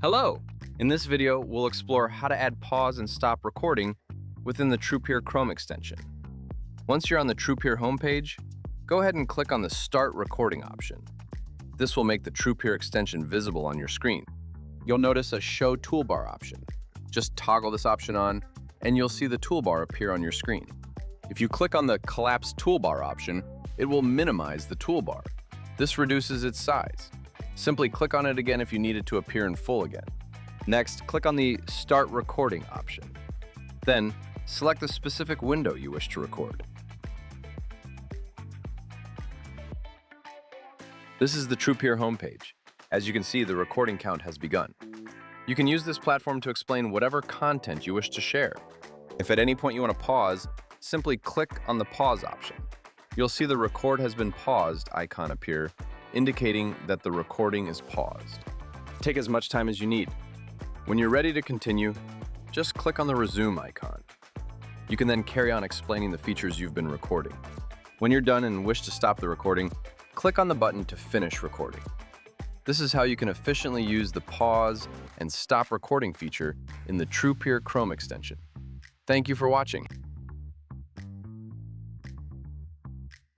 Hello! In this video, we'll explore how to add pause and stop recording within the Trupeer Chrome extension. Once you're on the Trupeer homepage, go ahead and click on the Start Recording option. This will make the Trupeer extension visible on your screen. You'll notice a Show Toolbar option. Just toggle this option on, and you'll see the toolbar appear on your screen. If you click on the Collapse Toolbar option, it will minimize the toolbar. This reduces its size. Simply click on it again if you need it to appear in full again. Next, click on the Start Recording option. Then, select the specific window you wish to record. This is the Trupeer homepage. As you can see, the recording count has begun. You can use this platform to explain whatever content you wish to share. If at any point you want to pause, simply click on the Pause option. You'll see the Record has been paused icon appear, indicating that the recording is paused. Take as much time as you need. When you're ready to continue, just click on the Resume icon. You can then carry on explaining the features you've been recording. When you're done and wish to stop the recording, click on the button to finish recording. This is how you can efficiently use the pause and stop recording feature in the Trupeer Chrome extension. Thank you for watching.